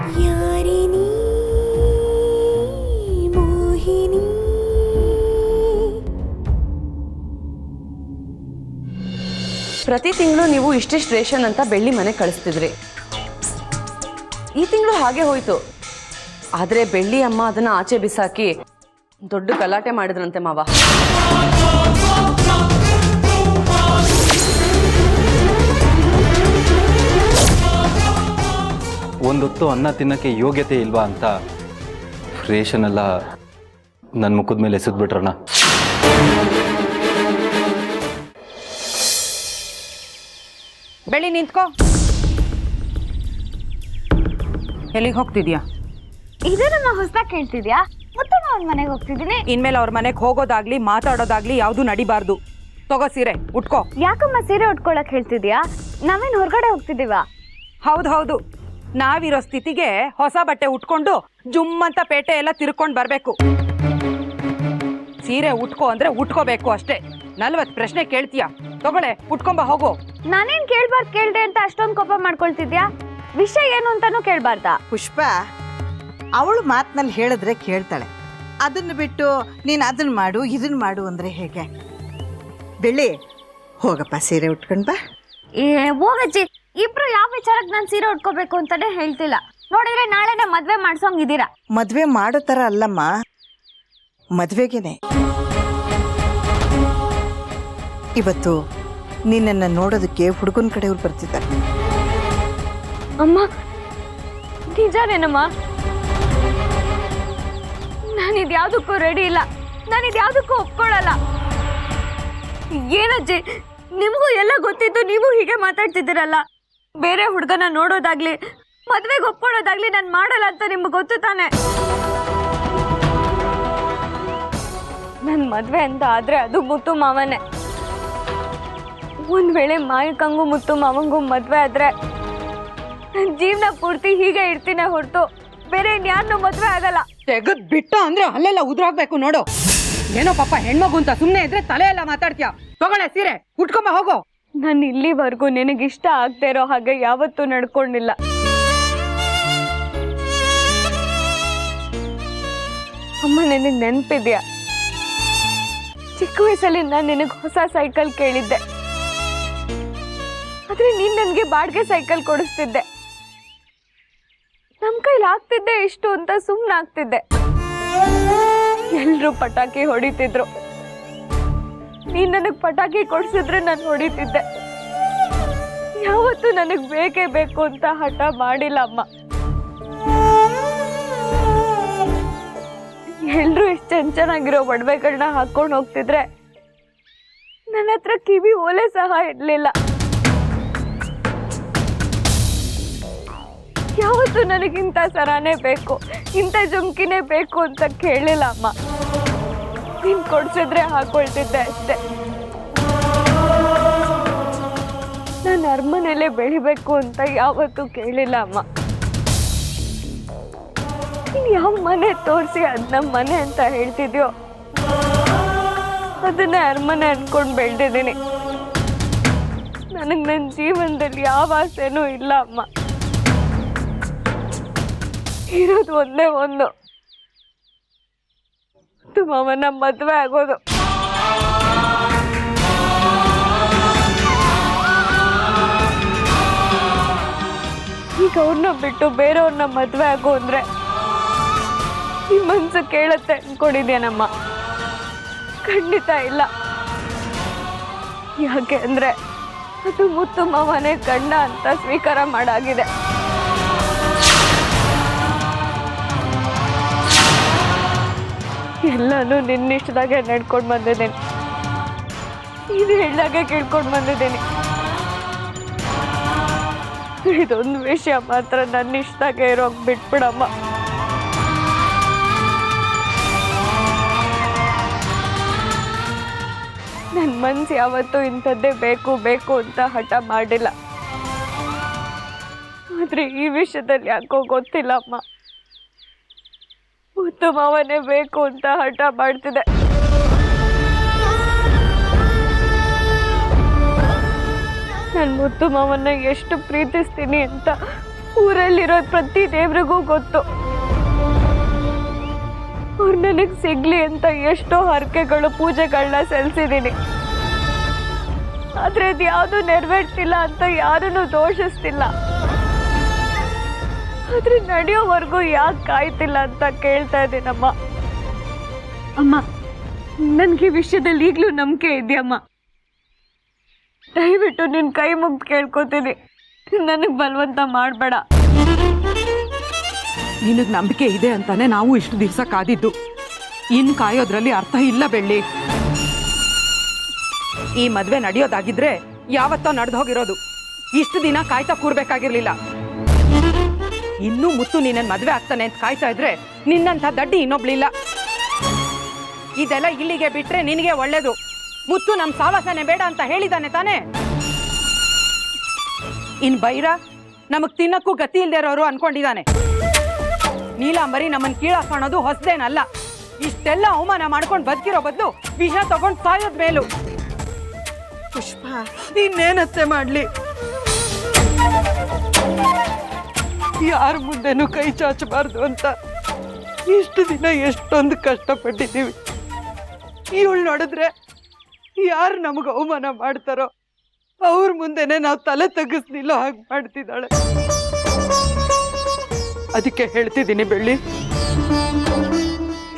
ಯಾರಿನಿ ಮೋಹಿನಿ. ಪ್ರತಿ ತಿಂಗಳು ನೀವು ಇಷ್ಟಿಷ್ಟು ರೇಷನ್ ಅಂತ ಬೆಳ್ಳಿ ಮನೆ ಕಳಿಸ್ತಿದ್ರಿ. ಈ ತಿಂಗಳು ಹಾಗೆ ಹೋಯ್ತು. ಆದ್ರೆ ಬೆಳ್ಳಿ ಅಮ್ಮ ಅದನ್ನ ಆಚೆ ಬಿಸಾಕಿ ದೊಡ್ಡ ಗಲಾಟೆ ಮಾಡಿದ್ರಂತೆ ಮಾವ. ಒಂದೊತ್ತು ಅನ್ನ ತಿನ್ನಕ್ಕೆ ಯೋಗ್ಯತೆ ಇಲ್ವಾ ಅಂತ ರೇಷನ್ ಎಲ್ಲ ನನ್ನ ಮುಖದ ಮೇಲೆ ಎಸೆದ್ಬಿಟ್ರಣ್ಣ. ಬೆಳಿ ನಿಂತ್ಕೋ. ಎಲ್ಲಿಗೆ ಹೋಗ್ತಿದ್ಯಾ? ಇದನ್ನ ಹೊಸದಾಗಿ ಕೇಳ್ತಿದ್ಯಾ? ಮತ್ತೆ ಅವ್ರ ಮನೆಗೆ ಹೋಗ್ತಿದ್ದೀನಿ. ಇನ್ಮೇಲೆ ಅವ್ರ ಮನೆಗೆ ಹೋಗೋದಾಗ್ಲಿ ಮಾತಾಡೋದಾಗ್ಲಿ ಯಾವ್ದು ನಡಿಬಾರ್ದು. ತಗೋ ಸೀರೆ ಉಟ್ಕೋ. ಯಾಕಮ್ಮ ಸೀರೆ ಉಟ್ಕೊಳಕ್ ಹೇಳ್ತಿದ್ಯಾ? ನಾವೇನ್ ಹೊರಗಡೆ ಹೋಗ್ತಿದೀವ? ಹೌದು, ನಾವಿರೋ ಸ್ಥಿತಿಗೆ ಹೊಸ ಬಟ್ಟೆ ಉಟ್ಕೊಂಡು ಜುಮ್ ಅಂತ ಪೇಟೆ ಎಲ್ಲ ತಿರ್ಕೊಂಡ್ ಬರ್ಬೇಕು. ಸೀರೆ ಉಟ್ಕೋ ಅಂದ್ರೆ ಉಟ್ಕೋಬೇಕು ಅಷ್ಟೇ. 40 ಪ್ರಶ್ನೆ ಕೇಳ್ತೀಯಾ? ತಗೊಳೆ ಉಟ್ಕೊಂಬ ಹೋಗು. ನಾನೇನ್ ಕೇಳ್ಬಾರ್ದು ಕೇಳ್ದೆ ಅಂತ ಅಷ್ಟೊಂದು ಕೋಪ ಮಾಡ್ಕೊಳ್ತಿದ್ಯಾ? ವಿಷಯ ಏನು ಅಂತಾನೂ ಕೇಳ್ಬಾರ್ದಾ? ಪುಷ್ಪ ಅವಳು ಮಾತಿನಲ್ಲಿ ಹೇಳಿದ್ರೆ ಕೇಳ್ತಾಳೆ. ಅದನ್ನು ಬಿಟ್ಟು ನೀನು ಅದನ್ನ ಮಾಡು ಇದನ್ನ ಮಾಡು ಅಂದ್ರೆ ಹೇಗೆ? ಬೆಳ್ಳಿ ಹೋಗಪ್ಪ ಸೀರೆ ಉಟ್ಕೊಂಡ್ ಬಾ. ಹೋಗಜ್ಜಿ, ಇಬ್ರು ಯಾವ ವಿಚಾರಕ್ಕೆ ನಾನು ಸೀರೆ ಉಟ್ಕೋಬೇಕು ಅಂತಾನೆ ಹೇಳ್ತಿಲ್ಲ. ನೋಡಿದ್ರೆ ನಾಳೆನೆ ಮದ್ವೆ ಮಾಡ್ಸೋಂಗಿದ್ದೀರಾ. ಮದ್ವೆ ಮಾಡೋ ತರ ಅಲ್ಲಮ್ಮ, ಮದ್ವೆಗೇನೆ. ಇವತ್ತು ನಿನ್ನನ್ನು ನೋಡೋದಕ್ಕೆ ಹುಡುಗನ ಕಡೆಯವ್ರು ಬರ್ತಿದ್ದಾರೆ. ಅಮ್ಮ ನಿಜಾನೇನಮ್ಮ? ನಾನಿದ್ಯಾವುದಕ್ಕೂ ರೆಡಿ ಇಲ್ಲ, ನಾನಿದ್ಯಾವುದಕ್ಕೂ ಒಪ್ಕೊಳ್ಳಲ್ಲ. ಏನಜ್ಜಿ, ನಿಮಗೂ ಎಲ್ಲ ಗೊತ್ತಿದ್ದು ನೀವು ಹೀಗೆ ಮಾತಾಡ್ತಿದ್ದೀರಲ್ಲ. ಬೇರೆ ಹುಡುಗನ ನೋಡೋದಾಗ್ಲಿ ಮದ್ವೆಗೆ ಒಪ್ಕೊಳ್ಳೋದಾಗ್ಲಿ ನಾನು ಮಾಡಲ್ಲ ಅಂತ ನಿಮ್ಗೆ ಗೊತ್ತು ತಾನೆ. ನನ್ನ ಮದ್ವೆ ಅಂತ ಆದ್ರೆ ಅದು ಮುತ್ತು ಮಾವನೇ. ಒಂದ್ ವೇಳೆ ಮಾಯಕಂಗೂ ಮುತ್ತು ಮಾವಂಗೂ ಮದ್ವೆ ಆದ್ರೆ ನನ್ನ ಜೀವನ ಪೂರ್ತಿ ಹೀಗೆ ಇರ್ತೀನಿ ಹೊರತು ಬೇರೆ ಇನ್ಯಾರನ್ನೂ ಮದ್ವೆ ಆಗಲ್ಲ. ತೆಗದ್ ಬಿಟ್ಟ ಅಂದ್ರೆ ಅಲ್ಲೆಲ್ಲ ಉದ್ರಾಗ್ಬೇಕು ನೋಡು. ಏನೋ ಪಾಪ ಹೆಣ್ಮಗು ಅಂತ ಸುಮ್ನೆ ಇದ್ರೆ ತಲೆ ಎಲ್ಲ ಮಾತಾಡ್ತೀಯ. ತಗೊಳ್ಳೆ ಸೀರೆ ಉಟ್ಕೊಂಬ ಹೋಗೋ. ನಾನು ಇಲ್ಲಿವರೆಗೂ ನಿನಗಿಷ್ಟ ಆಗದೆ ಇರೋ ಹಾಗೆ ಯಾವತ್ತೂ ನಡ್ಕೊಂಡಿಲ್ಲ. ಅಮ್ಮ, ನಿನಗೆ ನೆನಪಿದ್ಯಾ? ಚಿಕ್ಕ ವಯಸ್ಸಲ್ಲಿ ನಾನು ನಿನಗೆ ಹೊಸ ಸೈಕಲ್ ಕೇಳಿದ್ದೆ, ಆದ್ರೆ ನೀನ್ ನನಗೆ ಬಾಡಿಗೆ ಸೈಕಲ್ ಕೊಡಿಸ್ತಿದ್ದೆ. ನಮ್ ಕೈಲಿ ಆಗ್ತಿದ್ದೆ ಇಷ್ಟು ಅಂತ ಸುಮ್ಮನಾಗ್ತಿದ್ದೆ. ಎಲ್ರು ಪಟಾಕಿ ಹೊಡಿತಿದ್ರು, ನೀನ್ ನನಗ್ ಪಟಾಕಿ ಕೊಡ್ಸಿದ್ರೆ ನಾನು ಹೊಡಿತಿದ್ದೆ. ಯಾವತ್ತೂ ನನಗ್ ಬೇಕೇ ಬೇಕು ಅಂತ ಹಠ ಮಾಡಿಲ್ಲ ಅಮ್ಮ. ಎಲ್ರು ಇಷ್ಟು ಚೆನ್ನಾಗಿರೋ ಒಡವೆಗಳನ್ನ ಹಾಕೊಂಡು ಹೋಗ್ತಿದ್ರೆ ನನ್ನ ಹತ್ರ ಕಿವಿ ಓಲೆ ಸಹ ಇರ್ಲಿಲ್ಲ. ಯಾವತ್ತೂ ನನಗಿಂತ ಸರಾನೇ ಬೇಕು, ಇಂಥ ಜುಮ್ಕಿನೇ ಬೇಕು ಅಂತ ಕೇಳಿಲ್ಲ ಅಮ್ಮ. ನೀನ್ ಕೊಡ್ಸಿದ್ರೆ ಹಾಕೊಳ್ತಿದ್ದೆ ಅಷ್ಟೆ. ನಾನು ಅರಮನೆಯಲ್ಲೇ ಬೆಳಿಬೇಕು ಅಂತ ಯಾವತ್ತೂ ಕೇಳಿಲ್ಲ ಅಮ್ಮ. ನೀನ್ ಯಾವ ಮನೆ ತೋರಿಸಿ ಅದ್ ನಮ್ಮ ಮನೆ ಅಂತ ಹೇಳ್ತಿದ್ಯೋ ಅದನ್ನೇ ಅರಮನೆ ಅನ್ಕೊಂಡು ಬೆಳೆದಿದ್ದೀನಿ. ನನಗೆ ನನ್ನ ಜೀವನದಲ್ಲಿ ಯಾವ ಆಸೆನೂ ಇಲ್ಲ ಅಮ್ಮ. ಇರೋದು ಒಂದೇ ಒಂದು, ಮಾವನ ಮದ್ವೆ ಆಗೋದು. ಈಗ ಅವ್ರನ್ನ ಬಿಟ್ಟು ಬೇರೆಯವ್ರನ್ನ ಮದ್ವೆ ಆಗೋ ಅಂದ್ರೆ ನಿಮ್ ಮನ್ಸು ಕೇಳತ್ತೆ ಅನ್ಕೊಂಡಿದ್ಯೇನಮ್ಮ? ಖಂಡಿತ ಇಲ್ಲ. ಯಾಕೆ ಅಂದ್ರೆ ಅದು ಮುತ್ತು ಮಾವನೇ ಗಂಡ ಅಂತ ಸ್ವೀಕಾರ ಮಾಡಾಗಿದೆ. ಎಲ್ಲಾನು ನಿನ್ನಿಷ್ಟದಾಗೆ ನಡ್ಕೊಂಡು ಬಂದಿದ್ದೇನೆ, ನೀನು ಹೇಳ್ದಾಗೆ ಕೇಳ್ಕೊಂಡು ಬಂದಿದ್ದೇನೆ. ಇದೊಂದು ವಿಷಯ ಮಾತ್ರ ನನ್ನ ಇಷ್ಟದಾಗೆ ಇರೋಕ್ ಬಿಟ್ಬಿಡಮ್ಮ. ನನ್ನ ಮನ್ಸು ಯಾವತ್ತೂ ಇಂಥದ್ದೇ ಬೇಕು ಬೇಕು ಅಂತ ಹಠ ಮಾಡಿಲ್ಲ. ಆದ್ರೆ ಈ ವಿಷಯದಲ್ಲಿ ಯಾಕೋ ಗೊತ್ತಿಲ್ಲ ಅಮ್ಮ, ಮುತ್ತು ಮಾವನೇ ಬೇಕು ಅಂತ ಹಠ ಮಾಡ್ತಿದೆ. ನಾನು ಮುತ್ತು ಮಾವನ್ನ ಎಷ್ಟು ಪ್ರೀತಿಸ್ತೀನಿ ಅಂತ ಊರಲ್ಲಿರೋ ಪ್ರತಿ ದೇವ್ರಿಗೂ ಗೊತ್ತು. ಅವ್ರು ನನಗೆ ಸಿಗ್ಲಿ ಅಂತ ಎಷ್ಟೋ ಹರಕೆಗಳು ಪೂಜೆಗಳನ್ನ ಸಲ್ಲಿಸಿದ್ದೀನಿ. ಆದ್ರೆ ಅದು ಯಾವುದು ನೆರವೇರ್ತಿಲ್ಲ ಅಂತ ಯಾರನ್ನು ದೋಷಿಸ್ತಿಲ್ಲ. ಆದ್ರೆ ನಡೆಯೋವರೆಗೂ ಯಾಕೆ ಕಾಯ್ತಿಲ್ಲ ಅಂತ ಕೇಳ್ತಾ ಇದ್ದೀನಮ್ಮ. ಅಮ್ಮ, ನನ್ಗೆ ಈ ವಿಷಯದಲ್ಲಿ ಈಗಲೂ ನಂಬಿಕೆ ಇದೆಯಮ್ಮ. ದಯವಿಟ್ಟು ನಿನ್ನ ಕೈ ಮುಗ್ದು ಕೇಳ್ಕೊತೀನಿ, ನನಗೆ ಬಲವಂತ ಮಾಡಬೇಡ. ನಿನಗೆ ನಂಬಿಕೆ ಇದೆ ಅಂತಾನೆ ನಾವು ಇಷ್ಟು ದಿವಸ ಕಾದಿದ್ದು. ಇನ್ನು ಕಾಯೋದ್ರಲ್ಲಿ ಅರ್ಥ ಇಲ್ಲ ಬೆಳ್ಳಿ. ಈ ಮದ್ವೆ ನಡೆಯೋದಾಗಿದ್ರೆ ಯಾವತ್ತೋ ನಡೆದು ಹೋಗಿರೋದು. ಇಷ್ಟು ದಿನ ಕಾಯ್ತಾ ಕೂರ್ಬೇಕಾಗಿರ್ಲಿಲ್ಲ. ಇನ್ನೂ ಮುತ್ತು ನಿನ್ನ ಮದ್ವೆ ಆಗ್ತಾನೆ ಅಂತ ಕಾಯ್ತಾ ಇದ್ರೆ ನಿನ್ನಂಥ ದಡ್ಡಿ ಇನ್ನೊಬ್ಳಿಲ್ಲ. ಇದೆಲ್ಲ ಇಲ್ಲಿಗೆ ಬಿಟ್ರೆ ನಿನಗೆ ಒಳ್ಳೇದು. ಮುತ್ತು ನಮ್ ಸಾವಾಸನೆ ಬೇಡ ಅಂತ ಹೇಳಿದಾನೆ ತಾನೆ. ಇನ್ ಬೈರ ನಮಗ್ ತಿನ್ನಕ್ಕೂ ಗತಿ ಇಲ್ದೇ ಇರೋರು ಅನ್ಕೊಂಡಿದ್ದಾನೆ. ನೀಲಾಂಬರಿ ನಮ್ಮನ್ ಕೀಳ ಕಾಣೋದು ಹೊಸದೇನಲ್ಲ. ಇಷ್ಟೆಲ್ಲ ಅವಮಾನ ಮಾಡ್ಕೊಂಡು ಬದುಕಿರೋ ಬದಲು ವಿಷ ತಗೊಂಡ್ ಸಾಯೋದ್ ಮೇಲು. ಪುಷ್ಪ, ಇನ್ನೇನತ್ತೆ ಮಾಡ್ಲಿ? ಯಾರ ಮುಂದೆನೂ ಕೈ ಚಾಚಬಾರ್ದು ಅಂತ ಇಷ್ಟು ದಿನ ಎಷ್ಟೊಂದು ಕಷ್ಟಪಟ್ಟಿದ್ದೀವಿ. ಇವಳು ನೋಡಿದ್ರೆ ಯಾರು ನಮಗೆ ಅವಮಾನ ಮಾಡ್ತಾರೋ ಅವ್ರ ಮುಂದೆನೆ ನಾವು ತಲೆ ತಗ್ಗಿಸ್ಲಿಲ್ಲ ಹಾಗೆ ಮಾಡ್ತಿದ್ದಾಳೆ. ಅದಕ್ಕೆ ಹೇಳ್ತಿದ್ದೀನಿ ಬೆಳ್ಳಿ,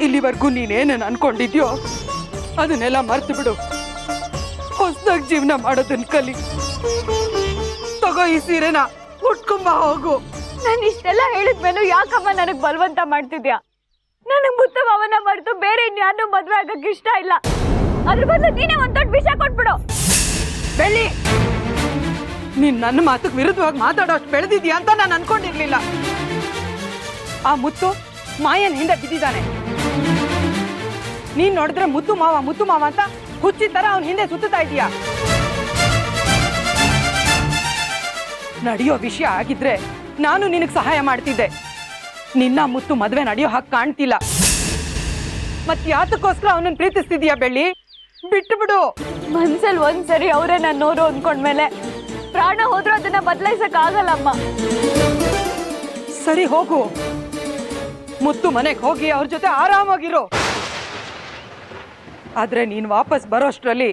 ಇಲ್ಲಿವರೆಗೂ ನೀನೇನೇನು ಅನ್ಕೊಂಡಿದ್ಯೋ ಅದನ್ನೆಲ್ಲ ಮರ್ತು ಬಿಡು. ಹೊಸದಾಗಿ ಜೀವನ ಮಾಡೋದನ್ನ ಕಲಿ. ತಗೋ ಈ ಸೀರೆನ ಉಟ್ಕೊಂಬ ಹೋಗು. ನಾನು ಇಷ್ಟೆಲ್ಲ ಹೇಳಿದ್ಮೇಲೂ ಯಾಕಮ್ಮ ನನಗೆ ಬಲವಂತ ಮಾಡ್ತಿದ್ಯಾ? ನನಗೆ ಮುತ್ತ ಮಾವನ ಮರೆತು ಬೇರೆ ಇನ್ಯಾರನ್ನೂ ಮದುವೆ ಆಗಕ್ಕೆ ಇಷ್ಟ ಇಲ್ಲ. ಅದ್ರ ಬದಲು ನೀನೇ ಒಂದ್ ದೊಡ್ಡ ವಿಷಯ ಕೊಟ್ಬಿಡು. ಬೆಳ್ಳಿ, ನೀನ್ ನನ್ನ ಮಾತಕ್ಕೆ ವಿರುದ್ಧವಾಗಿ ಮಾತಾಡೋ ಅಷ್ಟು ಬೆಳೆದಿದ್ಯಾ ಅಂತ ನಾನು ಅನ್ಕೊಂಡಿರ್ಲಿಲ್ಲ. ಆ ಮುತ್ತು ಮಾಯನ್ ಹಿಂದೆ ಬಿದ್ದಿದ್ದಾನೆ. ನೀನ್ ನೋಡಿದ್ರೆ ಮುತ್ತು ಮಾವ ಅಂತ ಹುಚ್ಚಿ ತರ ಅವನ ಹಿಂದೆ ಸುತ್ತಾ ಇದೀಯಾ. ನಡೆಯೋ ವಿಷಯ ಆಗಿದ್ರೆ ನಾನು ನಿನಗೆ ಸಹಾಯ ಮಾಡ್ತಿದ್ದೆ. ನಿನ್ನ ಮುತ್ತು ಮದ್ವೆ ನಡೆಯೋ ಹಾಗೆ ಕಾಣ್ತಿಲ್ಲ. ಮತ್ ಯಾತಕ್ಕೋಸ್ಕರ ಅವನನ್ನ ಪ್ರೀತಿಸ್ತಿದ್ಯಾ ಬೆಳ್ಳಿ? ಬಿಟ್ಟು ಬಿಡು. ಮನ್ಸಲ್ಲಿ ಒಂದ್ಸರಿ ಅವರೇ ನನ್ನೋರು ಅಂದ್ಕೊಂಡ್ಮೇಲೆ ಪ್ರಾಣ ಹೋದ್ರೂ ಅದನ್ನ ಬದಲಾಯಿಸಕ್ ಆಗಲ್ಲಮ್ಮ. ಸರಿ ಹೋಗು, ಮುತ್ತು ಮನೆಗೆ ಹೋಗಿ ಅವ್ರ ಜೊತೆ ಆರಾಮಾಗಿರೋ. ಆದ್ರೆ ನೀನ್ ವಾಪಸ್ ಬರೋಷ್ಟ್ರಲ್ಲಿ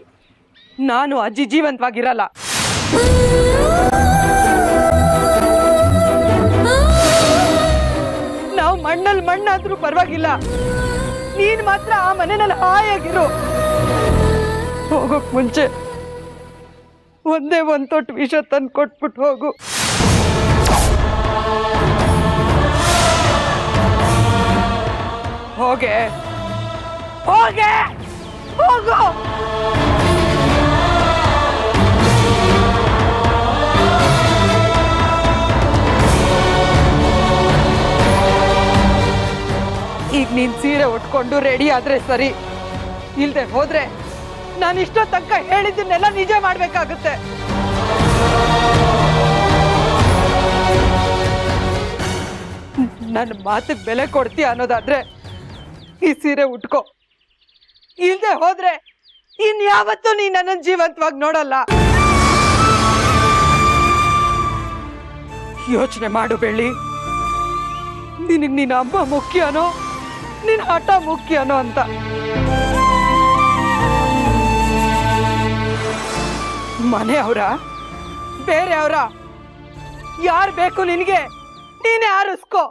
ನಾನು ಅಜ್ಜಿ ಜೀವಂತವಾಗಿರಲ್ಲ. ನಾವು ಮಣ್ಣಲ್ಲಿ ಮಣ್ಣಾದ್ರೂ ಪರವಾಗಿಲ್ಲ, ನೀನ್ ಮಾತ್ರ ಆ ಮನೆಯಲ್ಲಿ ಹಾಯಾಗಿರೋ. ಹೋಗೋಕ್ ಮುಂಚೆ ಒಂದೇ ಒಂದ್ ತೊಟ್ಟು ವಿಷ ತಂದು ಕೊಟ್ಬಿಟ್ಟು ಹೋಗು. ಹೋಗೆ ಹೋಗೆ ಹೋಗು. ಈಗ ನೀನ್ ಸೀರೆ ಉಟ್ಕೊಂಡು ರೆಡಿ ಆದ್ರೆ ಸರಿ. ಇಲ್ದೆ ಹೋದ್ರೆ ನಾನು ಇಷ್ಟೋ ತನಕ ಹೇಳಿದ್ದನ್ನೆಲ್ಲ ನಿಜ ಮಾಡ್ಬೇಕಾಗುತ್ತೆ. ನನ್ನ ಮಾತಿಗೆ ಬೆಲೆ ಕೊಡ್ತೀಯ ಅನ್ನೋದಾದ್ರೆ ಈ ಸೀರೆ ಉಟ್ಕೋ. ಇಲ್ದೆ ಹೋದ್ರೆ ಇನ್ಯಾವತ್ತೂ ನೀ ನನ್ನ ಜೀವಂತವಾಗಿ ನೋಡಲ್ಲ. ಯೋಚನೆ ಮಾಡು ಬೆಳ್ಳಿ, ನಿನಗ್ ನಿನ್ನ ಅಮ್ಮ ಮುಖ್ಯನೋ ನಿನ್ ಹಠ ಮುಖ್ಯನೋ ಅಂತ. ಮನೆಯವರ ಬೇರೆಯವರ ಯಾರು ಬೇಕು ನಿನಗೆ? ನೀನೇ ಆರಿಸ್ಕೋ.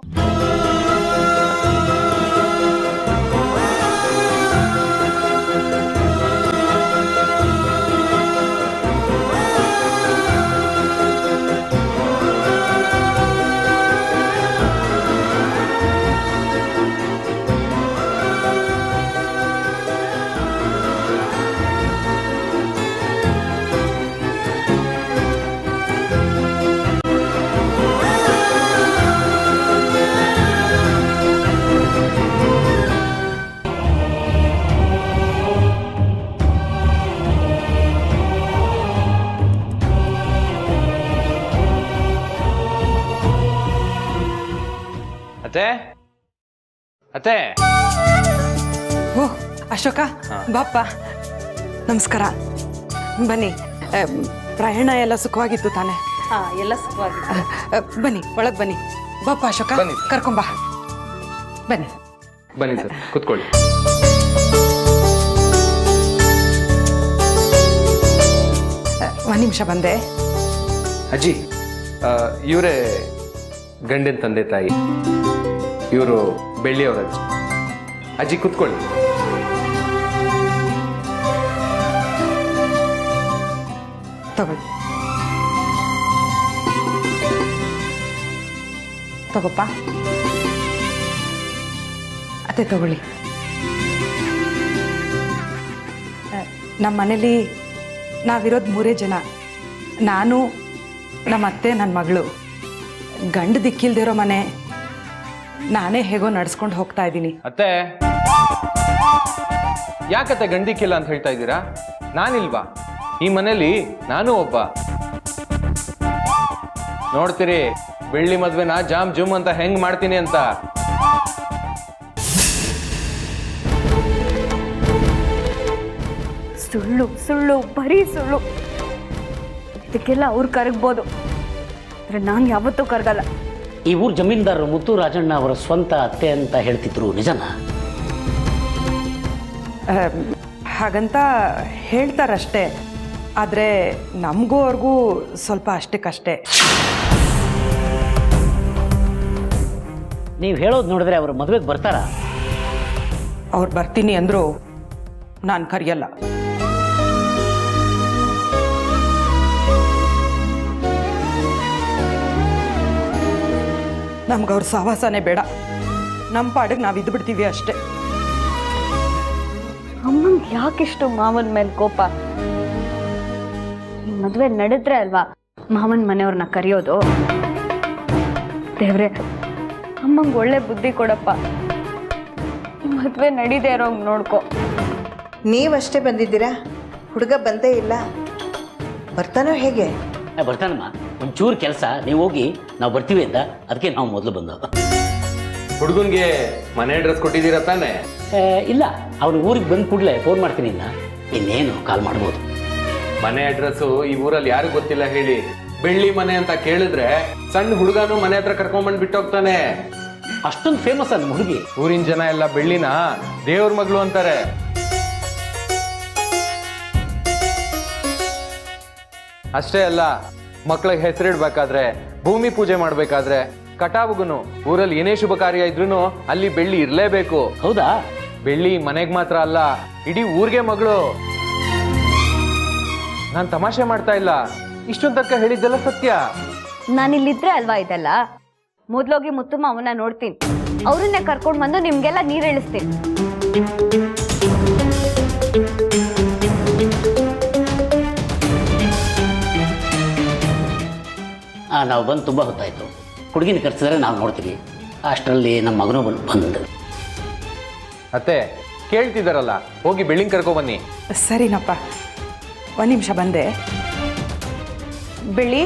ಅತ್ತೆ ಅತ್ತೆ. ಓ ಅಶೋಕ, ಬಾಪ್ಪ. ನಮಸ್ಕಾರ. ಬನ್ನಿ. ಪ್ರಯಾಣ ಎಲ್ಲ ಸುಖವಾಗಿತ್ತು ತಾನೆ? ಎಲ್ಲ ಸುಖವಾಗಿ. ಬನ್ನಿ ಒಳಗೆ ಬನ್ನಿ. ಬಾಪ ಅಶೋಕ, ಬನ್ನಿ. ಕರ್ಕೊಂಬಾ. ಬನ್ನಿ. ಬನ್ನಿ ಸರ್, ಕೂತ್ಕೊಳ್ಳಿ. ಒಂದು ನಿಮಿಷ ಬಂದೆ. ಅಜ್ಜಿ, ಇವರೇ ಗಂಡನ ತಂದೆ ತಾಯಿ. ಇವರು ಬೆಳ್ಳಿಯವರ ಅಜ್ಜಿ. ಅಜ್ಜಿ ಕೂತ್ಕೊಳ್ಳಿ. ತಗೊಳ್ಳಿ. ತಗೋಪ್ಪ. ಅತ್ತೆ ತಗೊಳ್ಳಿ. ನಮ್ಮ ಮನೇಲಿ ನಾವಿರೋದು 3 ಜನ. ನಾನು, ನಮ್ಮ ಅತ್ತೆ, ನನ್ನ ಮಗಳು. ಗಂಡು ದಿಕ್ಕಿಲ್ದಿರೋ ಮನೆ. ನಾನೇ ಹೇಗೋ ನಡ್ಸ್ಕೊಂಡು ಹೋಗ್ತಾ ಇದ್ದೀನಿ. ಅತ್ತೆ, ಯಾಕತ್ತೆ ಗಂಡಿಕ್ಕಿಲ್ಲ ಅಂತ ಹೇಳ್ತಾ ಇದ್ದೀರಾ? ನಾನಿಲ್ವಾ? ಈ ಮನೇಲಿ ನಾನು ಒಬ್ಬ. ನೋಡ್ತೀರಿ ಬೆಳ್ಳಿ ಮದ್ವೆನ ಜಾಮ್ ಜುಮ್ ಅಂತ ಹೆಂಗ್ ಮಾಡ್ತೀನಿ ಅಂತ. ಸುಳ್ಳು ಸುಳ್ಳು ಬರೀ ಸುಳ್ಳು. ಇದಕ್ಕೆಲ್ಲ ಅವ್ರು ಕರಗ್ಬೋದು, ಆದ್ರೆ ನಾನು ಯಾವತ್ತೂ ಕರಗಲ್ಲ. ಈ ಊರು ಜಮೀನ್ದಾರರು ಮುತ್ತು ರಾಜಣ್ಣ ಅವರ ಸ್ವಂತ ಅತ್ತೆ ಅಂತ ಹೇಳ್ತಿದ್ರು, ನಿಜನಾ? ಹಾಗಂತ ಹೇಳ್ತಾರಷ್ಟೇ. ಆದರೆ ನಮಗೂ ಅವ್ರಿಗೂ ಸ್ವಲ್ಪ ಅಷ್ಟಕ್ಕಷ್ಟೇ. ನೀವು ಹೇಳೋದು ನೋಡಿದ್ರೆ ಅವರು ಮದುವೆಗೆ ಬರ್ತಾರಾ? ಅವ್ರು ಬರ್ತೀನಿ ಅಂದರು, ನಾನು ಕರೆಯಲ್ಲ. ನಮ್ಗೆ ಅವ್ರ ಸಹವಾಸನೇ ಬೇಡ. ನಮ್ಮ ಪಾಡಿಗೆ ನಾವು ಇದ್ದು ಬಿಡ್ತೀವಿ ಅಷ್ಟೇ. ಅಮ್ಮಂಗೆ ಯಾಕಿಷ್ಟು ಮಾವನ ಮೇಲೆ ಕೋಪ? ಈ ಮದುವೆ ನಡೆದ್ರೆ ಅಲ್ವಾ ಮಾವನ ಮನೆಯವ್ರನ್ನ ಕರೆಯೋದು. ದೇವ್ರೆ, ಅಮ್ಮಂಗೆ ಒಳ್ಳೆ ಬುದ್ಧಿ ಕೊಡಪ್ಪ. ಈ ಮದುವೆ ನಡೀದೇ ಇರೋ ನೋಡ್ಕೊ. ನೀವಷ್ಟೇ ಬಂದಿದ್ದೀರಾ? ಹುಡುಗ ಬಂದೇ ಇಲ್ಲ. ಬರ್ತಾನೋ ಹೇಗೆ? ಬರ್ತಾನಮ್ಮ, ಒಂಚೂರು ಕೆಲಸ, ನೀವು ಹೋಗಿ ನಾವು ಬರ್ತೀವಿ ಅಂತ, ಅದಕ್ಕೆ ನಾವು ಮೊದಲು ಬಂದು. ಹುಡುಗನ್ಗೆ ಮನೆ ಅಡ್ರೆಸ್ ಕೊಟ್ಟಿದ್ದೀರಾ ತಾನೆ? ಇಲ್ಲ, ಅವನು ಊರಿಗೆ ಬಂದ ಕೂಡಲೇ ಫೋನ್ ಮಾಡ್ತೀನಿ ಇನ್ನ. ಇನ್ನೇನು ಕಾಲ್ ಮಾಡ್ಬೋದು. ಮನೆ ಅಡ್ರೆಸ್ ಈ ಊರಲ್ಲಿ ಯಾರಿಗೂ ಗೊತ್ತಿಲ್ಲ ಹೇಳಿ. ಬೆಳ್ಳಿ ಮನೆ ಅಂತ ಕೇಳಿದ್ರೆ ಸಣ್ಣ ಹುಡುಗನು ಮನೆ ಹತ್ರ ಕರ್ಕೊಂಡ್ಬಂದು ಬಿಟ್ಟೋಗ್ತಾನೆ. ಅಷ್ಟೊಂದು ಫೇಮಸ್ ಅದ್ ಹುಡುಗಿ. ಊರಿನ ಜನ ಎಲ್ಲ ಬೆಳ್ಳಿನ ದೇವ್ರ ಮಗಳು ಅಂತಾರೆ. ಅಷ್ಟೇ ಅಲ್ಲ, ಮಕ್ಳಿಗೆ ಹೆಸರಿಡ್ಬೇಕಾದ್ರೆ, ಭೂಮಿ ಪೂಜೆ ಮಾಡ್ಬೇಕಾದ್ರೆ, ಕಟಾವುಗುನು ಊರಲ್ಲಿ ಏನೇ ಶುಭ ಕಾರ್ಯ ಇದ್ರೂ ಅಲ್ಲಿ ಬೆಳ್ಳಿ ಇರ್ಲೇಬೇಕು. ಹೌದಾ? ಬೆಳ್ಳಿ ಮನೆಗ್ ಮಾತ್ರ ಅಲ್ಲ, ಇಡೀ ಊರ್ಗೆ ಮಗಳು. ನಾನ್ ತಮಾಷೆ ಮಾಡ್ತಾ ಇಲ್ಲ, ಇಷ್ಟೊಂದ್ ತನಕ ಹೇಳಿದ್ದೆಲ್ಲ ಸತ್ಯ. ನಾನಿಲ್ಲಿದ್ರೆ ಅಲ್ವಾ ಇದೆಲ್ಲ. ಮೊದ್ಲೋಗಿ ಮುತ್ತುಮ್ಮ ಅವನ್ನ ನೋಡ್ತೀನಿ, ಅವ್ರನ್ನೇ ಕರ್ಕೊಂಡು ಬಂದು ನಿಮ್ಗೆಲ್ಲ ನೀರು ಇಳಿಸ್ತೀನಿ. ನಾವು ಬಂದು ತುಂಬ ಹೊತ್ತಾಯಿತು. ಹುಡುಗಿನ ಕರ್ಸಿದ್ರೆ ನಾವು ನೋಡ್ತೀವಿ. ಅಷ್ಟರಲ್ಲಿ ನಮ್ಮ ಮಗನೂ ಬಂದು. ಅತ್ತೆ ಕೇಳ್ತಿದಾರಲ್ಲ, ಹೋಗಿ ಬೆಳ್ಳಿಂಗ್ ಕರ್ಕೊ ಬನ್ನಿ. ಸರಿನಪ್ಪ, ಒಂದು ನಿಮಿಷ ಬಂದೆ. ಬೆಳ್ಳಿ,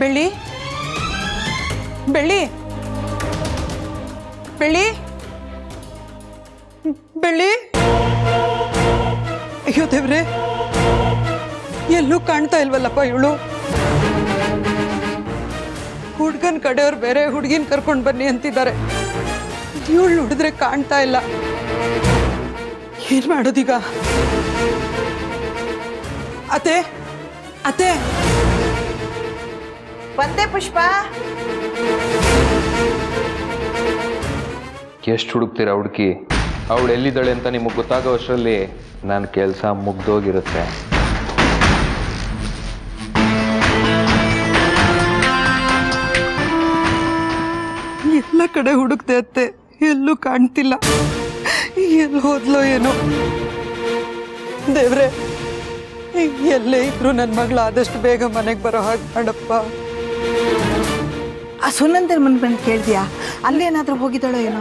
ಬೆಳ್ಳಿ, ಬೆಳ್ಳಿ, ಬೆಳ್ಳಿ, ಬೆಳ್ಳಿ. ಅಯ್ಯೋ ದೇವ್ರೆ, ಎಲ್ಲೂ ಕಾಣ್ತಾ ಇಲ್ವಲ್ಲಪ್ಪ ಇವಳು. ಹುಡ್ಗನ್ ಕಡೆಯವ್ರು ಬೇರೆ ಹುಡುಗಿನ ಕರ್ಕೊಂಡು ಬನ್ನಿ ಅಂತಿದ್ದಾರೆ. ಇವಳು ನೋಡಿದ್ರೆ ಕಾಣ್ತಾ ಇಲ್ಲ. ಏನ್ ಮಾಡೋದೀಗ? ಅತ್ತೆ, ಅತ್ತೆ, ಬಂದೆ ಪುಷ್ಪ. ಎಷ್ಟು ಹುಡುಕ್ತೀರಾ ಹುಡುಕಿ? ಅವಳು ಎಲ್ಲಿದ್ದಾಳೆ ಅಂತ ನಿಮಗೆ ಗೊತ್ತಾಗೋ ಅಷ್ಟರಲ್ಲಿ ನನ್ನ ಕೆಲಸ ಮುಗ್ದೋಗಿರುತ್ತೆ. ಎಲ್ಲ ಕಡೆ ಹುಡುಕ್ತೆ ಅತ್ತೆ, ಎಲ್ಲೂ ಕಾಣ್ತಿಲ್ಲ. ಎಲ್ಲಿ ಹೋದ್ಲೋ ಏನೋ. ದೇವ್ರೆ, ಎಲ್ಲೇ ಇದ್ರು ನನ್ನ ಮಗಳು ಆದಷ್ಟು ಬೇಗ ಮನೆಗೆ ಬರೋ ಹಾಗೆ ಮಾಡಪ್ಪ. ಆ ಸುನಂದನ ಮನೆ ಬಂದು ಕೇಳಿದ್ಯಾ? ಅಲ್ಲೇನಾದ್ರೂ ಹೋಗಿದ್ದಾಳೋ ಏನೋ?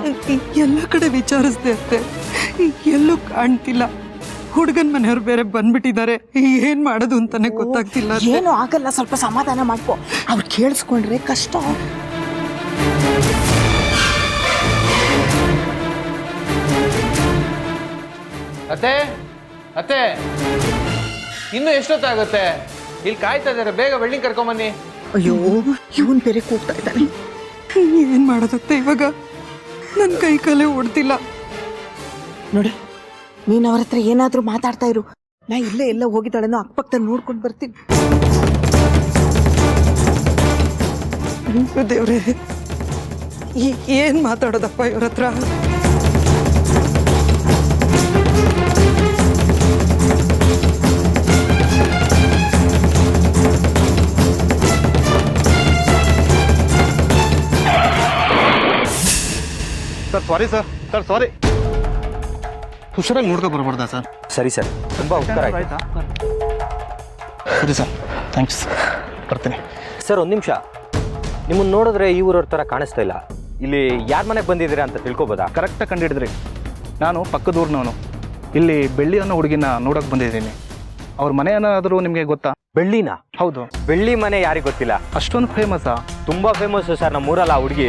ಎಲ್ಲ ಕಡೆ ವಿಚಾರಿಸ್ದೆ ಅತ್ತೆ, ಎಲ್ಲೂ ಕಾಣ್ತಿಲ್ಲ. ಹುಡುಗನ ಮನೆಯವ್ರು ಬೇರೆ ಬಂದ್ಬಿಟ್ಟಿದ್ದಾರೆ. ಏನ್ ಮಾಡೋದು ಅಂತಾನೆ ಗೊತ್ತಾಗ್ತಿಲ್ಲ. ಏನೂ ಆಗಲ್ಲ, ಸ್ವಲ್ಪ ಸಮಾಧಾನ ಮಾಡ್ಕೊ. ಅವ್ರು ಕೇಳಿಸ್ಕೊಂಡ್ರೆ ಕಷ್ಟ. ಅತ್ತೆ, ಅತ್ತೆ, ಇನ್ನೂ ಎಷ್ಟೊತ್ತಾಗುತ್ತೆ? ಇಲ್ಲಿ ಕಾಯ್ತಾ ಇದ್ದಾರೆ, ಬೇಗ ವೆಲ್ಡಿಂಗ್ ಕರ್ಕೊಂಬನ್ನಿ. ಅಯ್ಯೋ ಇವನ್ ಬೇರೆ ಕೂಗ್ತಾ ಇದ್ದಾನೆ. ಏನ್ ಮಾಡೋದತ್ತೆ ಇವಾಗ? ನನ್ನ ಕೈ ಕಾಲೇ ಓಡ್ತಿಲ್ಲ. ನೋಡಿ, ನೀನ್ ಅವ್ರ ಹತ್ರ ಏನಾದ್ರೂ ಮಾತಾಡ್ತಾ ಇರು. ನಾ ಇಲ್ಲೇ ಎಲ್ಲ ಹೋಗಿದ್ದಾಳೆನೋ ಅಕ್ಕಪಕ್ಕದಲ್ಲಿ ನೋಡ್ಕೊಂಡು ಬರ್ತೀನಿ. ದೇವ್ರೆ, ಏನ್ ಮಾತಾಡೋದಪ್ಪ ಇವ್ರ ಹತ್ರ? Sir sorry sir sorry. ಹುಷಾರಾಗಿ ನೋಡ್ಕೊ ಬರ್ಬಾರ್ದಾ ಸರ್? ಸರಿ ಸರ್, ತುಂಬ ಉಪಕಾರ ಆಯ್ತು. ಸರಿ ಸರ್, ಥ್ಯಾಂಕ್ಸ್. ಬರ್ತೀನಿ ಸರ್. ಒಂದು ನಿಮಿಷ, ನಿಮ್ಮನ್ನು ನೋಡಿದ್ರೆ ಈ ಊರವ್ರ ಥರ ಕಾಣಿಸ್ತಾ ಇಲ್ಲ. ಇಲ್ಲಿ ಯಾರ ಮನೆಗೆ ಬಂದಿದ್ದೀರಾ ಅಂತ ತಿಳ್ಕೊಬೋದಾ? ಕರೆಕ್ಟಾಗಿ ಕಂಡಿಡಿದ್ರಿ. ನಾನು ಪಕ್ಕದ ಊರಿನವನು. ಇಲ್ಲಿ ಬೆಳ್ಳಿ ಅನ್ನೋ ಹುಡುಗಿನ ನೋಡೋಕೆ ಬಂದಿದ್ದೀನಿ. ಅವ್ರ ಮನೆ ಏನಾದರೂ ನಿಮಗೆ ಗೊತ್ತಾ? ಬೆಳ್ಳಿನ? ಹೌದು. ಬೆಳ್ಳಿ ಮನೆ ಯಾರಿಗೆ ಗೊತ್ತಿಲ್ಲ? ಅಷ್ಟೊಂದು ಫೇಮಸ್ಸಾ? ತುಂಬ ಫೇಮಸ್ಸು ಸರ್ ನಮ್ಮೂರಲ್ಲ ಆ ಹುಡುಗಿ.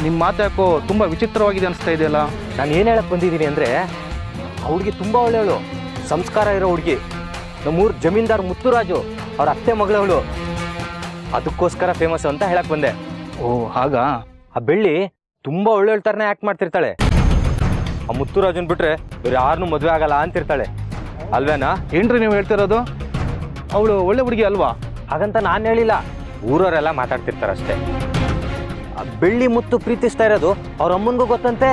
ನಿಮ್ಮ ಮಾತಾಕೋ ತುಂಬ ವಿಚಿತ್ರವಾಗಿದೆ ಅನಿಸ್ತಾ ಇದೆಯಲ್ಲ. ನಾನು ಏನು ಹೇಳಕ್ಕೆ ಬಂದಿದ್ದೀನಿ ಅಂದರೆ, ಆ ಹುಡುಗಿ ತುಂಬ ಒಳ್ಳೆಯವಳು, ಸಂಸ್ಕಾರ ಇರೋ ಹುಡುಗಿ. ನಮ್ಮೂರು ಜಮೀನ್ದಾರ್ ಮುತ್ತುರಾಜು ಅವ್ರ ಅತ್ತೆ ಮಗಳವಳು. ಅದಕ್ಕೋಸ್ಕರ ಫೇಮಸ್ ಅಂತ ಹೇಳಕ್ ಬಂದೆ. ಓ ಹಾಗಾ? ಆ ಬೆಳ್ಳಿ ತುಂಬ ಒಳ್ಳೆ ಥರನೇ ಆ್ಯಕ್ಟ್ ಮಾಡ್ತಿರ್ತಾಳೆ. ಆ ಮುತ್ತುರಾಜನ್ ಬಿಟ್ರೆ ಬೇರೆ ಯಾರನ್ನೂ ಮದುವೆ ಆಗಲ್ಲ ಅಂತಿರ್ತಾಳೆ, ಅಲ್ವೇನಾ? ಏನ್ರಿ ನೀವು ಹೇಳ್ತಿರೋದು? ಅವಳು ಒಳ್ಳೆ ಹುಡುಗಿ ಅಲ್ವಾ? ಹಾಗಂತ ನಾನು ಹೇಳಿಲ್ಲ, ಊರವರೆಲ್ಲ ಮಾತಾಡ್ತಿರ್ತಾರಷ್ಟೇ. ಆ ಬೆಳ್ಳಿ ಮುತ್ತು ಪ್ರೀತಿಸ್ತಾ ಇರೋದು ಅವ್ರ ಅಮ್ಮನಿಗೂ ಗೊತ್ತಂತೆ.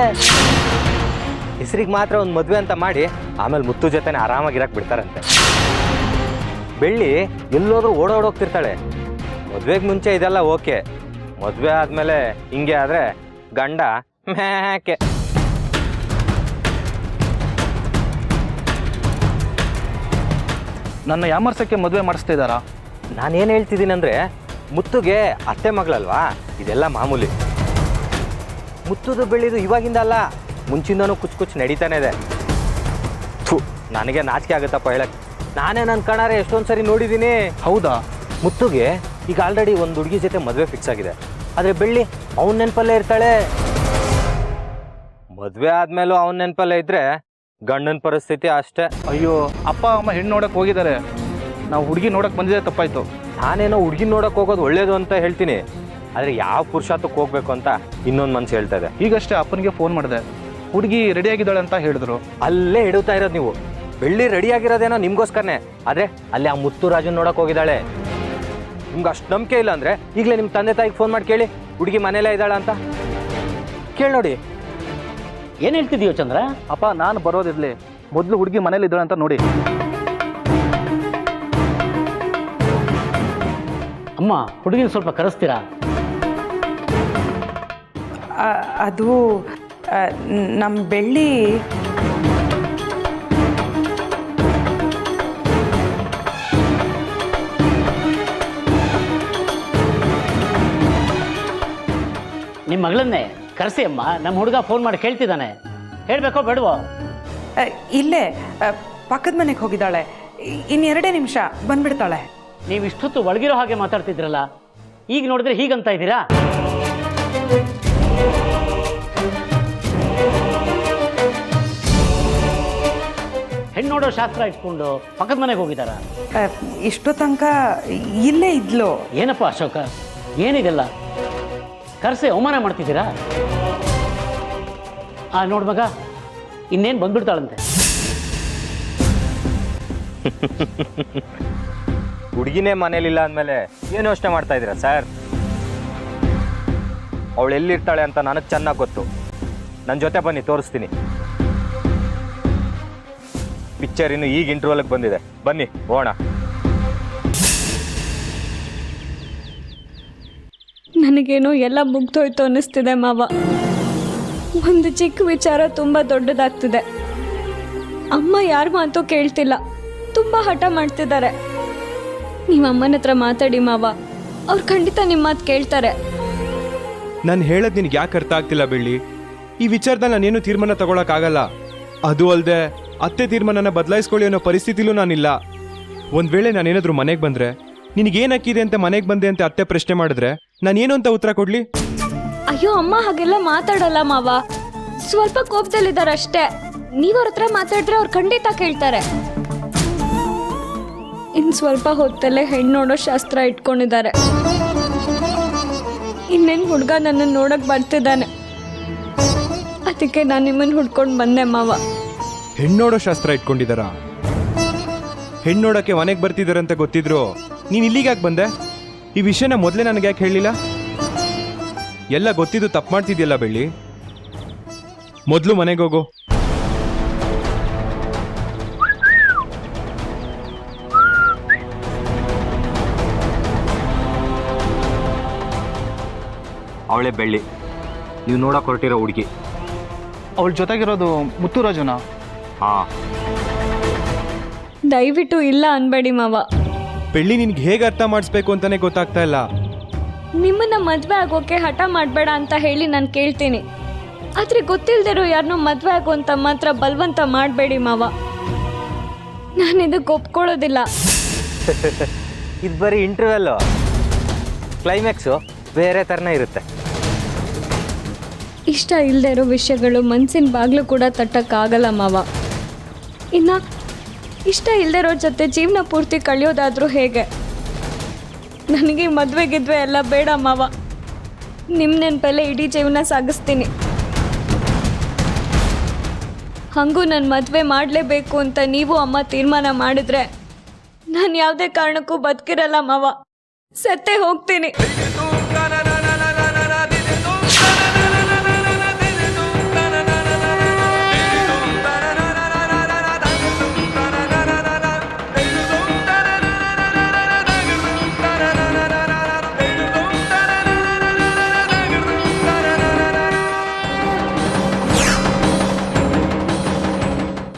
ಹೆಸರಿಗೆ ಮಾತ್ರ ಒಂದು ಮದುವೆ ಅಂತ ಮಾಡಿ ಆಮೇಲೆ ಮುತ್ತು ಜೊತೆನೆ ಆರಾಮಾಗಿರಕ್ಕೆ ಬಿಡ್ತಾರಂತೆ. ಬೆಳ್ಳಿ ಎಲ್ಲೋದ್ರೂ ಓಡೋಡೋಗ್ತಿರ್ತಾಳೆ. ಮದುವೆಗೆ ಮುಂಚೆ ಇದೆಲ್ಲ ಓಕೆ, ಮದುವೆ ಆದಮೇಲೆ ಹಿಂಗೆ ಆದರೆ ಗಂಡ ಮ್ಯಾಕೆ. ನನ್ನ ಯಾಮರ್ಸಕ್ಕೆ ಮದುವೆ ಮಾಡಿಸ್ತಾ ಇದ್ದಾರಾ? ನಾನೇನು ಹೇಳ್ತಿದ್ದೀನಿ ಅಂದರೆ, ಮುತ್ತುಗೆ ಅತ್ತೆ ಮಗಳಲ್ವಾ, ಇದೆಲ್ಲ ಮಾಮೂಲಿ. ಮುತ್ತುದು ಬೆಳ್ಳಿದು ಇವಾಗಿಂದ ಅಲ್ಲ, ಮುಂಚಿಂದನೂ ಕುಚ್ಚು ನಡೀತಾನೆ ಇದೆ. ಥು, ನನಗೆ ನಾಚಿಕೆ ಆಗುತ್ತಪ್ಪ ಹೇಳಕ್ಕೆ. ನಾನೇ ನನ್ನ ಕಣಾರೆ ಎಷ್ಟೊಂದು ಸರಿ ನೋಡಿದ್ದೀನಿ. ಹೌದಾ? ಮುತ್ತುಗೆ ಈಗ ಆಲ್ರೆಡಿ ಒಂದು ಹುಡುಗಿ ಜೊತೆ ಮದುವೆ ಫಿಕ್ಸ್ ಆಗಿದೆ. ಆದರೆ ಬೆಳ್ಳಿ ಅವನ ನೆನಪಲ್ಲೇ ಇರ್ತಾಳೆ. ಮದುವೆ ಆದಮೇಲೂ ಅವನ ನೆನಪಲ್ಲೇ ಇದ್ದರೆ ಗಂಡನ ಪರಿಸ್ಥಿತಿ ಅಷ್ಟೇ. ಅಯ್ಯೋ, ಅಪ್ಪ ಅಮ್ಮ ಹೆಣ್ಣು ನೋಡಕ್ಕೆ ಹೋಗಿದ್ದಾರೆ, ನಾವು ಹುಡುಗಿ ನೋಡಕ್ಕೆ ಬಂದಿದ್ದೆ ತಪ್ಪಾಯಿತು. ನಾನೇನೋ ಹುಡುಗಿ ನೋಡೋಕೆ ಹೋಗೋದು ಒಳ್ಳೇದು ಅಂತ ಹೇಳ್ತೀನಿ, ಆದರೆ ಯಾವ ಪುರುಷತ್ವಕ್ಕೆ ಹೋಗ್ಬೇಕು ಅಂತ ಇನ್ನೊಂದು ಮನಸ್ಸು ಹೇಳ್ತಾ ಇದೆ. ಈಗಷ್ಟೇ ಅಪ್ಪನಿಗೆ ಫೋನ್ ಮಾಡಿದೆ, ಹುಡುಗಿ ರೆಡಿಯಾಗಿದ್ದಾಳೆ ಅಂತ ಹೇಳಿದ್ರು. ಅಲ್ಲೇ ಹಿಡುತ್ತಾ ಇರೋದು ನೀವು. ಬೆಳ್ಳಿ ರೆಡಿಯಾಗಿರೋದೇನೋ ನಿಮಗೋಸ್ಕರನೇ, ಆದರೆ ಅಲ್ಲಿ ಆ ಮುತ್ತುರಾಜನ್ ನೋಡೋಕೆ ಹೋಗಿದ್ದಾಳೆ. ನಿಮ್ಗೆ ಅಷ್ಟು ನಂಬಿಕೆ ಇಲ್ಲ ಅಂದರೆ ಈಗಲೇ ನಿಮ್ಮ ತಂದೆ ತಾಯಿಗೆ ಫೋನ್ ಮಾಡಿ ಕೇಳಿ, ಹುಡುಗಿ ಮನೇಲೇ ಇದ್ದಾಳೆ ಅಂತ ಕೇಳಿ ನೋಡಿ. ಏನು ಹೇಳ್ತಿದ್ದೀಯೋ ಚಂದ್ರ? ಅಪ್ಪ, ನಾನು ಬರೋದಿರಲಿ, ಮೊದಲು ಹುಡುಗಿ ಮನೇಲಿ ಇದ್ದಾಳೆ ಅಂತ ನೋಡಿ. ಅಮ್ಮ, ಹುಡುಗಿನ ಸ್ವಲ್ಪ ಕರೆಸ್ತೀರಾ? ಅದು ನಮ್ಮ ಬೆಳ್ಳಿ ನಿಮ್ಮ ಮಗಳನ್ನೇ ಕರೆಸಿ ಅಮ್ಮ. ನಮ್ಮ ಹುಡುಗ ಫೋನ್ ಮಾಡಿ ಕೇಳ್ತಿದ್ದಾನೆ, ಹೇಳ್ಬೇಕೋ ಬೇಡವೋ? ಇಲ್ಲೇ ಪಕ್ಕದ ಮನೆಗೆ ಹೋಗಿದ್ದಾಳೆ. ಇನ್ನೆರಡೇ ನಿಮಿಷ ಬಂದ್ಬಿಡ್ತಾಳೆ. ನೀವು ಇಷ್ಟೊತ್ತು ಒಳಗಿರೋ ಹಾಗೆ ಮಾತಾಡ್ತಿದ್ರಲ್ಲ, ಈಗ ನೋಡಿದ್ರೆ ಹೀಗಂತ ಇದ್ದೀರಾ? ಹೆಣ್ಣು ನೋಡೋ ಶಾಸ್ತ್ರ ಇಟ್ಕೊಂಡು ಪಕ್ಕದ ಮನೆಗೆ ಹೋಗಿದ್ದಾರ? ಇಷ್ಟೋ ತನಕ ಇಲ್ಲೇ ಇದ್ಲು. ಏನಪ್ಪ ಅಶೋಕ, ಏನಿದೆಲ್ಲ? ಕರೆಸಿ ಅವಮಾನ ಮಾಡ್ತಿದ್ದೀರಾ? ನೋಡ್ ಮಗ, ಇನ್ನೇನು ಬಂದ್ಬಿಡ್ತಾಳಂತೆ. ಹುಡುಗಿನೇ ಮನೇಲಿಲ್ಲ ಅಂದಮೇಲೆ ಏನು ಯೋಚನೆ ಮಾಡ್ತಾ ಇದ್ದೀರಾ ಸರ್? ಅವಳು ಎಲ್ಲಿರ್ತಾಳೆ ಅಂತ ನನಗೆ ಚೆನ್ನಾಗಿ ಗೊತ್ತು. ನನ್ನ ಜೊತೆ ಬನ್ನಿ, ತೋರಿಸ್ತೀನಿ. ಪಿಕ್ಚರ್ ಇನ್ನು ಈಗ ಇಂಟರ್ವಲ್ಗೆ ಬಂದಿದೆ, ಬನ್ನಿ ಹೋಗೋಣ. ನನಗೇನೋ ಎಲ್ಲ ಮುಗ್ದೋಯ್ತು ಅನ್ನಿಸ್ತಿದೆ ಮಾವ. ಒಂದು ಚಿಕ್ಕ ವಿಚಾರ ತುಂಬ ದೊಡ್ಡದಾಗ್ತಿದೆ. ಅಮ್ಮ ಯಾರ ಮಾತು ಕೇಳ್ತಿಲ್ಲ, ತುಂಬ ಹಠ ಮಾಡ್ತಿದ್ದಾರೆ. ನೀವು ಅಮ್ಮನ ಹತ್ರ ಮಾತಾಡಿ ಮಾವ, ಅವ್ರು ಖಂಡಿತ ನಿಮ್ಮ ಮಾತು ಕೇಳ್ತಾರೆ. ನಾನು ಹೇಳೋದು ನಿನಗೆ ಯಾಕೆ ಅರ್ಥ ಆಗ್ತಿಲ್ಲ ಬೆಳ್ಳಿ? ಈ ವಿಚಾರದಲ್ಲಿ ನಾನೇನು ತೀರ್ಮಾನ ತಗೊಳಕ್ಕಾಗಲ್ಲ. ಅದು ಅಲ್ಲದೆ ಅತ್ತೆ ತೀರ್ಮಾನನ ಬದಲಾಯಿಸ್ಕೊಳ್ಳಿ ಅನ್ನೋ ಪರಿಸ್ಥಿತಿಲೂ ನಾನಿಲ್ಲ. ಒಂದು ವೇಳೆ ನಾನೇನಾದರೂ ಮನೆಗೆ ಬಂದರೆ, ನಿನಗೇನು ಅಕ್ಕಿದೆ ಅಂತ ಮನೆಗೆ ಬಂದೆ ಅಂತ ಅತ್ತೆ ಪ್ರಶ್ನೆ ಮಾಡಿದ್ರೆ ನಾನೇನು ಅಂತ ಉತ್ತರ ಕೊಡಲಿ? ಅಯ್ಯೋ ಅಮ್ಮ ಹಾಗೆಲ್ಲ ಮಾತಾಡಲ್ಲ ಮಾವ, ಸ್ವಲ್ಪ ಕೋಪದಲ್ಲಿದ್ದಾರೆ. ನೀವು ಅವ್ರ ಹತ್ರ ಮಾತಾಡಿದ್ರೆ ಅವ್ರು ಖಂಡಿತ ಕೇಳ್ತಾರೆ. ಇನ್ನು ಸ್ವಲ್ಪ ಹೊತ್ತಲ್ಲೇ ಹೆಣ್ಣು ನೋಡೋ ಶಾಸ್ತ್ರ ಇಟ್ಕೊಂಡಿದ್ದಾರೆ. ಇನ್ನೇನು ಹುಡುಗ ನನ್ನನ್ನು ನೋಡಕ್ಕೆ ಬರ್ತಿದ್ದಾನೆ. ಅದಕ್ಕೆ ನಾನು ನಿಮ್ಮನ್ನು ಹುಡ್ಕೊಂಡು ಬಂದೆ ಮಾವ. ಹೆಣ್ಣೋಡೋ ಶಾಸ್ತ್ರ ಇಟ್ಕೊಂಡಿದ್ದಾರಾ? ಹೆಣ್ಣೋಡಕ್ಕೆ ಮನೆಗೆ ಬರ್ತಿದ್ದಾರೆ ಅಂತ ಗೊತ್ತಿದ್ರು ನೀನು ಇಲ್ಲಿಗೆ ಯಾಕೆ ಬಂದೆ? ಈ ವಿಷಯನ ಮೊದಲೇ ನನಗೆ ಯಾಕೆ ಹೇಳಲಿಲ್ಲ? ಎಲ್ಲ ಗೊತ್ತಿದ್ದು ತಪ್ಪು ಮಾಡ್ತಿದ್ಯಲ್ಲ ಬೆಳ್ಳಿ. ಮೊದಲು ಮನೆಗೆ ಹೋಗು. ಅವಳೇ ಬೆಳ್ಳಿ, ನೀವು ನೋಡಕ್ಕೆ ಹೊರಟಿರೋ ಹುಡುಗಿ. ಅವಳ ಜೊತೆಗಿರೋದು ಮುತ್ತುರಾಜುನ? ಹಾಂ. ದಯವಿಟ್ಟು ಇಲ್ಲ ಅನ್ಬೇಡಿ ಮಾವ. ಬೆಳ್ಳಿ ನಿನ್ಗೆ ಹೇಗೆ ಅರ್ಥ ಮಾಡಿಸ್ಬೇಕು ಅಂತಾನೆ ಗೊತ್ತಾಗ್ತಾ ಇಲ್ಲ. ನಿಮ್ಮನ್ನ ಮದುವೆ ಆಗೋಕೆ ಹಠ ಮಾಡಬೇಡ ಅಂತ ಹೇಳಿ ನಾನು ಕೇಳ್ತೀನಿ. ಆದರೆ ಗೊತ್ತಿಲ್ದಿರೋ ಯಾರನ್ನೂ ಮದುವೆ ಆಗೋ ಅಂತ ಮಾತ್ರ ಬಲವಂತ ಮಾಡಬೇಡಿ ಮಾವ. ನಾನು ಇದಕ್ಕೆ ಒಪ್ಕೊಳ್ಳೋದಿಲ್ಲ. ಇದು ಬರೀ ಇಂಟರ್ವೆಲ್ಲು, ಕ್ಲೈಮ್ಯಾಕ್ಸು ಬೇರೆ ಥರನೇ ಇರುತ್ತೆ. ಇಷ್ಟ ಇಲ್ಲದೆ ಇರೋ ವಿಷಯಗಳು ಮನಸ್ಸಿನ ಬಾಗಿಲು ಕೂಡ ತಟ್ಟಕ್ಕಾಗಲ್ಲ ಮಾವ. ಇನ್ನು ಇಷ್ಟ ಇಲ್ಲದೆ ಇರೋ ಜೊತೆ ಜೀವನ ಪೂರ್ತಿ ಕಳೆಯೋದಾದರೂ ಹೇಗೆ? ನನಗೆ ಮದುವೆಗಿದ್ವೆ ಎಲ್ಲ ಬೇಡ ಮಾವ. ನಿಮ್ಮ ನೆನಪಲ್ಲೇ ಇಡೀ ಜೀವನ ಸಾಗಿಸ್ತೀನಿ. ಹಾಗೂ ನಾನು ಮದುವೆ ಮಾಡಲೇಬೇಕು ಅಂತ ನೀವು ಅಮ್ಮ ತೀರ್ಮಾನ ಮಾಡಿದ್ರೆ ನಾನು ಯಾವುದೇ ಕಾರಣಕ್ಕೂ ಬದುಕಿರಲ್ಲ ಮಾವ. ಸತ್ತೇ ಹೋಗ್ತೀನಿ.